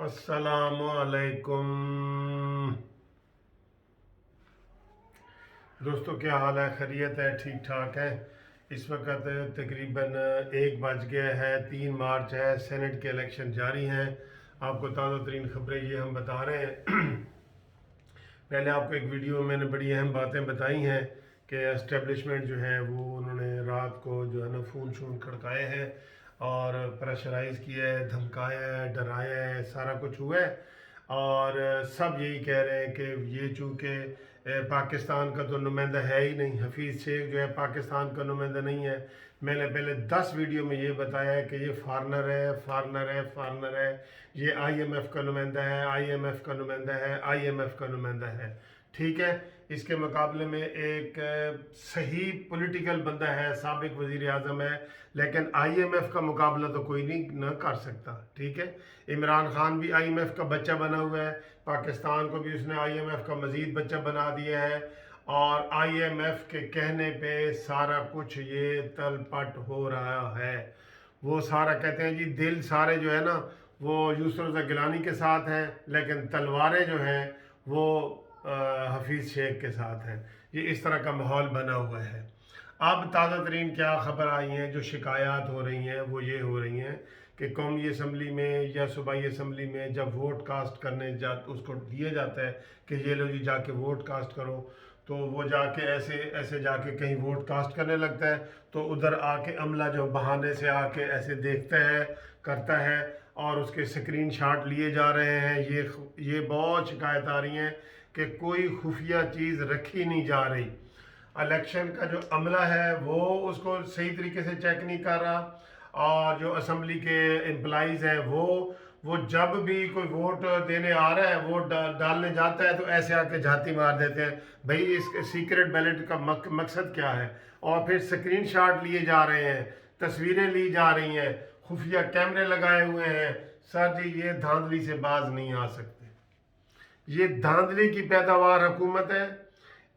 السلام علیکم دوستوں، کیا حال ہے؟ خیریت ہے؟ ٹھیک ٹھاک ہے؟ اس وقت تقریباً 1 بج گیا ہے، 3 مارچ ہے، سینٹ کے الیکشن جاری ہیں۔ آپ کو تازہ ترین خبریں یہ ہم بتا رہے ہیں۔ پہلے آپ کو ایک ویڈیو میں نے بڑی اہم باتیں بتائی ہیں کہ اسٹیبلشمنٹ جو ہے وہ انہوں نے رات کو جو ہے نا فون شون کھڑکائے ہیں اور پریشرائز کیا ہے، دھمکایا ہے، ڈرایا ہے، سارا کچھ ہوا ہے۔ اور سب یہی کہہ رہے ہیں کہ یہ چونکہ پاکستان کا تو نمائندہ ہے ہی نہیں، حفیظ شیخ جو ہے پاکستان کا نمائندہ نہیں ہے۔ میں نے پہلے 10 ویڈیو میں یہ بتایا ہے کہ یہ فارنر ہے، فارنر ہے، فارنر ہے، یہ آئی ایم ایف کا نمائندہ ہے، آئی ایم ایف کا نمائندہ ہے، آئی ایم ایف کا نمائندہ ہے۔ ٹھیک ہے، اس کے مقابلے میں ایک صحیح پولیٹیکل بندہ ہے، سابق وزیر اعظم ہے، لیکن آئی ایم ایف کا مقابلہ تو کوئی نہیں نہ کر سکتا۔ ٹھیک ہے، عمران خان بھی آئی ایم ایف کا بچہ بنا ہوا ہے، پاکستان کو بھی اس نے آئی ایم ایف کا مزید بچہ بنا دیا ہے، اور آئی ایم ایف کے کہنے پہ سارا کچھ یہ تل پٹ ہو رہا ہے۔ وہ سارا کہتے ہیں جی دل سارے جو ہے نا وہ یوسف رضا گیلانی کے ساتھ ہیں، لیکن تلواریں جو ہیں وہ حفیظ شیخ کے ساتھ ہیں۔ یہ اس طرح کا ماحول بنا ہوا ہے۔ اب تازہ ترین کیا خبر آئی ہیں، جو شکایات ہو رہی ہیں وہ یہ ہو رہی ہیں کہ قومی اسمبلی میں یا صوبائی اسمبلی میں جب ووٹ کاسٹ کرنے اس کو دیا جاتا ہے کہ یہ لو جی جا کے ووٹ کاسٹ کرو، تو وہ جا کے ایسے جا کے کہیں ووٹ کاسٹ کرنے لگتا ہے، تو ادھر آ کے عملہ جو بہانے سے آ کے ایسے دیکھتا ہے، کرتا ہے، اور اس کے سکرین شاٹ لیے جا رہے ہیں۔ یہ بہت شکایت آ رہی ہیں کہ کوئی خفیہ چیز رکھی نہیں جا رہی۔ الیکشن کا جو عملہ ہے وہ اس کو صحیح طریقے سے چیک نہیں کر رہا، اور جو اسمبلی کے امپلائیز ہیں وہ جب بھی کوئی ووٹ دینے آ رہا ہے، ووٹ ڈالنے جاتا ہے، تو ایسے آ کے جھاتی مار دیتے ہیں بھئی اس سیکرٹ بیلٹ کا مقصد کیا ہے، اور پھر سکرین شاٹ لیے جا رہے ہیں، تصویریں لی جا رہی ہیں، خفیہ کیمرے لگائے ہوئے ہیں۔ سر جی یہ دھاندلی سے باز نہیں آ سکتے، یہ دھاندلی کی پیداوار حکومت ہے۔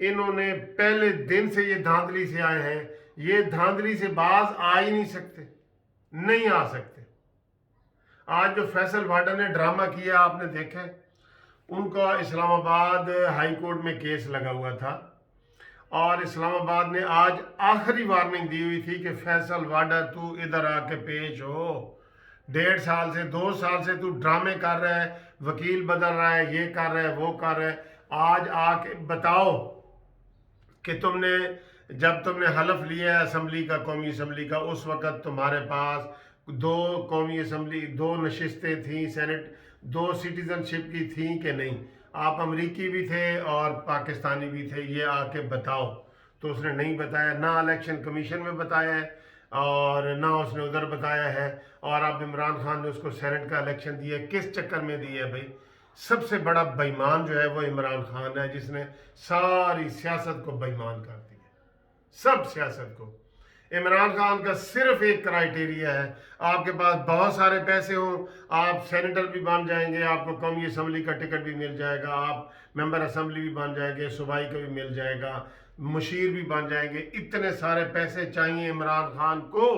انہوں نے پہلے دن سے یہ دھاندلی سے آئے ہیں، یہ دھاندلی سے باز آ ہی نہیں سکتے، نہیں آ سکتے۔ آج جو فیصل واڈا نے ڈرامہ کیا آپ نے دیکھا، ان کا اسلام آباد ہائی کورٹ میں کیس لگا ہوا تھا، اور اسلام آباد نے آج آخری وارننگ دی ہوئی تھی کہ فیصل واڈا تو ادھر آ کے پیش ہو، 1.5 سال سے 2 سال سے تو ڈرامے کر رہا ہے، وکیل بدل رہا ہے، یہ کر رہا ہے، وہ کر رہا ہے، آج آ کے بتاؤ کہ جب تم نے حلف لیا ہے اسمبلی کا، قومی اسمبلی کا، اس وقت تمہارے پاس 2 نشستیں تھیں، سینٹ 2 سٹیزن شپ کی تھیں کہ نہیں؟ آپ امریکی بھی تھے اور پاکستانی بھی تھے، یہ آ کے بتاؤ۔ تو اس نے نہیں بتایا، نہ الیکشن کمیشن میں بتایا ہے اور نہ اس نے ادھر بتایا ہے، اور اب عمران خان نے اس کو سینٹ کا الیکشن دیا ہے، کس چکر میں دیا ہے بھائی؟ سب سے بڑا بے ایمان جو ہے وہ عمران خان ہے، جس نے ساری سیاست کو بے ایمان کر دیا، سب سیاست کو۔ عمران خان کا صرف ایک کرائیٹیریا ہے، آپ کے پاس بہت سارے پیسے ہوں، آپ سینیٹر بھی بن جائیں گے، آپ کو قومی اسمبلی کا ٹکٹ بھی مل جائے گا، آپ ممبر اسمبلی بھی بن جائیں گے، صوبائی کا بھی مل جائے گا، مشیر بھی بن جائیں گے۔ اتنے سارے پیسے چاہیے عمران خان کو۔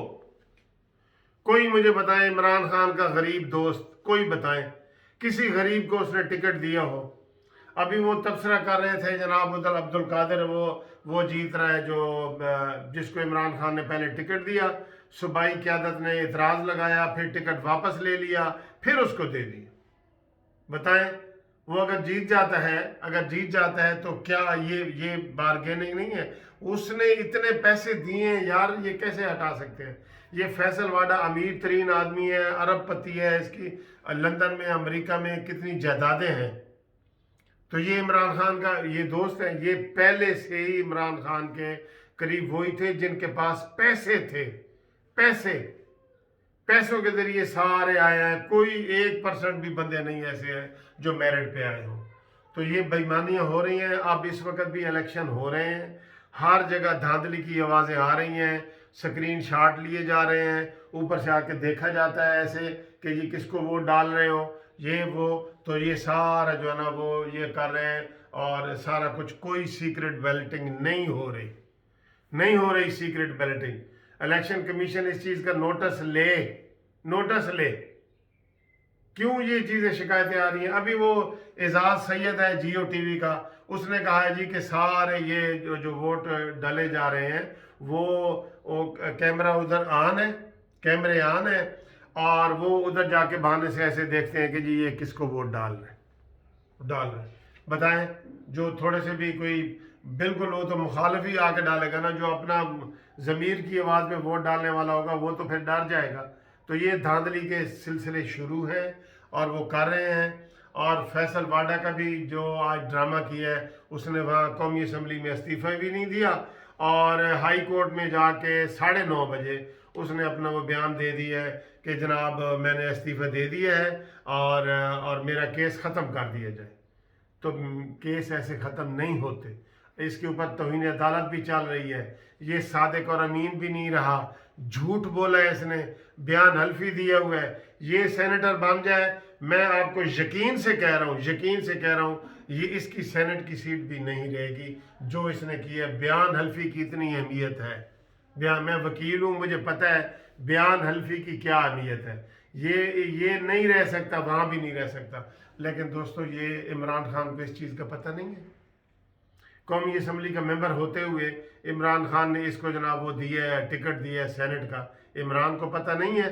کوئی مجھے بتائیں عمران خان کا غریب دوست، کوئی بتائیں کسی غریب کو اس نے ٹکٹ دیا ہو؟ ابھی وہ تبصرہ کر رہے تھے جناب ادھر عبد القادر، وہ جیت رہا ہے، جس کو عمران خان نے پہلے ٹکٹ دیا، صوبائی قیادت نے اعتراض لگایا، پھر ٹکٹ واپس لے لیا، پھر اس کو دے دیا۔ بتائیں وہ اگر جیت جاتا ہے تو کیا یہ بارگیننگ نہیں ہے؟ اس نے اتنے پیسے دیے ہیں یار، یہ کیسے ہٹا سکتے ہیں؟ یہ فیصل واڈا امیر ترین آدمی ہے، ارب پتی ہے، اس کی لندن میں امریکہ میں کتنی جائیدادیں ہیں۔ تو یہ عمران خان کا یہ دوست ہے، یہ پہلے سے ہی عمران خان کے قریب وہی تھے جن کے پاس پیسے تھے، پیسوں کے ذریعے سارے آئے ہیں، کوئی 1% بھی بندے نہیں ایسے ہیں جو میرٹ پہ آئے ہوں۔ تو یہ بے ایمانیاں ہو رہی ہیں، اب اس وقت بھی الیکشن ہو رہے ہیں، ہر جگہ دھاندلی کی آوازیں آ رہی ہیں، سکرین شاٹ لیے جا رہے ہیں، اوپر سے آ کے دیکھا جاتا ہے ایسے کہ یہ کس کو ووٹ ڈال رہے ہو، یہ وہ، تو یہ سارا جو ہے نا وہ یہ کر رہے ہیں، اور سارا کچھ، کوئی سیکرٹ بیلٹنگ نہیں ہو رہی سیکرٹ بیلٹنگ۔ الیکشن کمیشن اس چیز کا نوٹس لے، क्यों ये चीज़ें शिकायतें आ रही हैं? अभी वो एजाज सैयद है जियो टीवी का, उसने कहा है जी कि सारे ये जो वोट डाले जा रहे हैं वो कैमरा उधर ऑन है, कैमरे ऑन है, और वो उधर जाके बहाने से ऐसे देखते हैं कि जी ये किसको वोट डाल रहे हैं। बताएं, जो थोड़े से भी कोई बिल्कुल वो तो मुखालिफ ही आके डालेगा ना, जो अपना ज़मीर की आवाज़ पे वोट डालने वाला होगा वो तो फिर डर जाएगा। तो ये धांधली के सिलसिले शुरू हैं और वो कर रहे हैं। और फैसल वाडा का भी जो आज ड्रामा किया है, उसने वहाँ कौमी असम्बली में इस्तीफ़ा भी नहीं दिया और हाई कोर्ट में जाके 9:30 बजे उसने अपना वो बयान दे दिया है कि जनाब मैंने इस्तीफ़ा दे दिया है और मेरा केस ख़त्म कर दिया जाए। तो केस ऐसे ख़त्म नहीं होते, इसके ऊपर तौहीन अदालत भी चल रही है। ये सादिक और अमीन भी नहीं रहा, झूठ बोला है इसने, बयान हल्फी दिया हुआ है। ये सेनेटर बन जाए, मैं आपको यकीन से कह रहा हूँ ये इसकी सेनेट की सीट भी नहीं रहेगी। जो इसने किया, बयान हल्फी की इतनी अहमियत है। बयान, मैं वकील हूँ, मुझे पता है बयान हल्फी की क्या अहमियत है। ये नहीं रह सकता, वहाँ भी नहीं रह सकता। लेकिन दोस्तों, ये इमरान खान को इस चीज़ का पता नहीं है। कौमी असम्बली का मेंबर होते हुए इमरान खान ने इसको जनाब वो दिया है, टिकट दिया है सेनेट का, इमरान को पता नहीं है।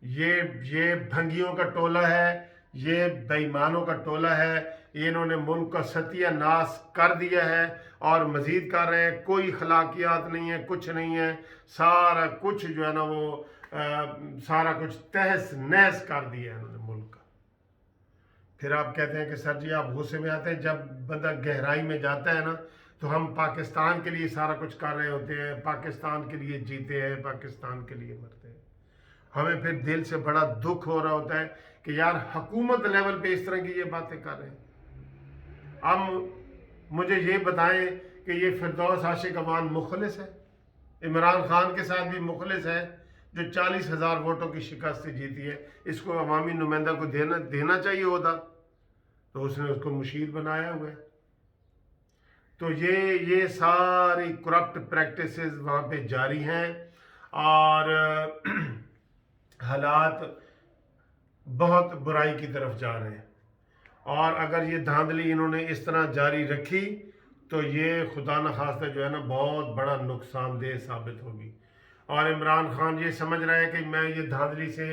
ये भंगियों का टोला है, ये बेईमानों का टोला है। ये इन्होंने मुल्क का सत्यानाश कर दिया है और मज़ीद कर रहे हैं। कोई अखलाकियात नहीं है, कुछ नहीं है, सारा कुछ जो है ना वो सारा कुछ तहस नहस कर दिया है इन्होंने मुल्क का। फिर आप कहते हैं कि सर जी आप गुस्से में आते हैं। जब बंदा गहराई में जाता है ना, तो हम पाकिस्तान के लिए सारा कुछ कर रहे होते हैं, पाकिस्तान के लिए जीते हैं, पाकिस्तान के लिए मरते हैं। हमें फिर दिल से बड़ा दुख हो रहा होता है कि यार हुकूमत लेवल पे इस तरह की ये बातें कर रहे हैं। अब मुझे ये बताएं कि ये फिरदौस आशिक अवान मुखलिस है, इमरान खान के साथ भी मुखलिस है, जो 40,000 वोटों की शिकस्त से जीती है। इसको अवामी नुमाइंदा को देना चाहिए होता, तो उसने उसको मुशीर बनाया हुआ है। तो ये सारी करप्ट प्रैक्टिसेस वहाँ पे जारी हैं और हालात बहुत बुराई की तरफ जा रहे हैं। और अगर ये धांधली इन्होंने इस तरह जारी रखी तो ये खुदा न खास्ता जो है ना बहुत बड़ा नुकसानदेह साबित होगी। और इमरान खान ये समझ रहा है कि मैं ये धांधली से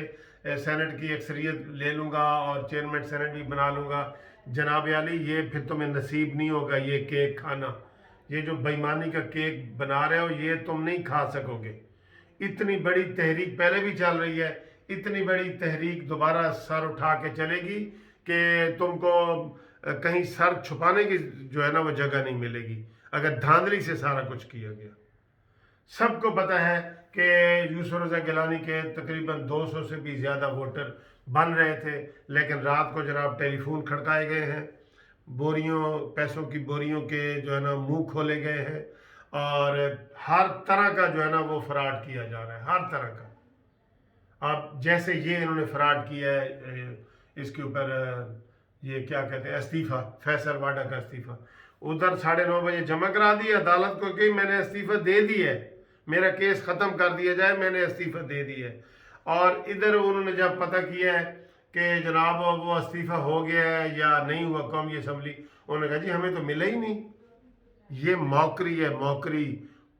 सेनेट की अक्सरियत ले लूँगा और चेयरमैन सेनेट भी बना लूँगा। जनाब अली, ये फिर तुम्हें नसीब नहीं होगा ये केक खाना। ये जो बेईमानी का केक बना रहे हो ये तुम नहीं खा सकोगे। इतनी बड़ी तहरीक पहले भी चल रही है, इतनी बड़ी तहरीक दोबारा सर उठा के चलेगी कि तुमको कहीं सर छुपाने की जो है ना वो जगह नहीं मिलेगी अगर धांधली से सारा कुछ किया गया। सबको पता है कि यूसुफ रज़ा गिलानी के तकरीबन 200 से भी ज़्यादा वोटर बन रहे थे, लेकिन रात को जनाब टेलीफोन खड़काए गए हैं, पैसों की बोरियों के जो है ना मुंह खोले गए हैं और हर तरह का जो है ना वो फ्रॉड किया जा रहा है, हर तरह का। अब जैसे ये इन्होंने फ्रॉड किया है इसके ऊपर, ये क्या कहते हैं, इस्तीफ़ा, फैसल वाडा का इस्तीफ़ा उधर 9:30 बजे जमा करा दिया अदालत को कि मैंने इस्तीफ़ा दे दिया है, मेरा केस ख़त्म कर दिया जाए, मैंने इस्तीफ़ा दे दिया है। और इधर उन्होंने जब पता किया है कि जनाब वो इस्तीफ़ा हो गया है या नहीं हुआ कौमी असम्बली, उन्होंने कहा जी हमें तो मिला ही नहीं। ये मौकरी है, मौकरी,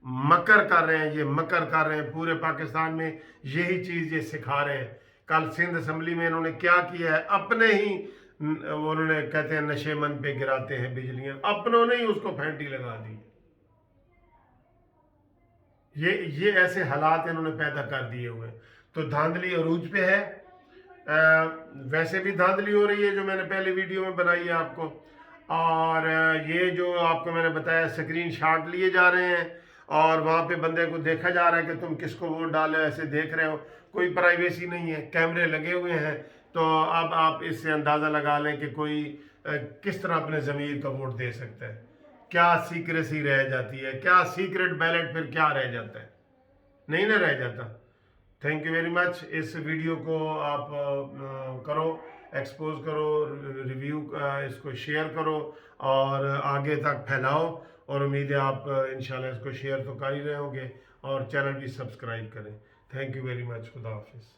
मकर कर रहे हैं, ये मकर कर रहे हैं। पूरे पाकिस्तान में यही चीज़ ये सिखा रहे हैं। कल सिंध असम्बली में इन्होंने क्या किया है, अपने ही उन्होंने कहते हैं नशे मन पे गिराते हैं बिजलियां, अपनों ने ही उसको फैंटी लगा दी। ये ऐसे हालात इन्होंने पैदा कर दिए हुए। तो धांधली अरूज पे है। वैसे भी धांधली हो रही है जो मैंने पहले वीडियो में बनाई है आपको, और ये जो आपको मैंने बताया स्क्रीन शॉट लिए जा रहे हैं और वहाँ पे बंदे को देखा जा रहा है कि तुम किसको वोट डाले, ऐसे देख रहे हो, कोई प्राइवेसी नहीं है, कैमरे लगे हुए हैं। तो अब आप इससे अंदाज़ा लगा लें कि कोई किस तरह अपने ज़मीर का वोट दे सकता है। क्या सीक्रेसी रह जाती है, क्या सीक्रेट बैलेट फिर क्या रह जाता है, नहीं ना रह जाता। Thank you very much. इस वीडियो को आप करो, एक्सपोज करो, रिव्यू इसको शेयर करो और आगे तक फैलाओ, और उम्मीद है आप इंशाल्लाह इसको शेयर तो कर ही रहे होंगे और चैनल भी सब्सक्राइब करें। Thank you very much. खुदा हाफिज़।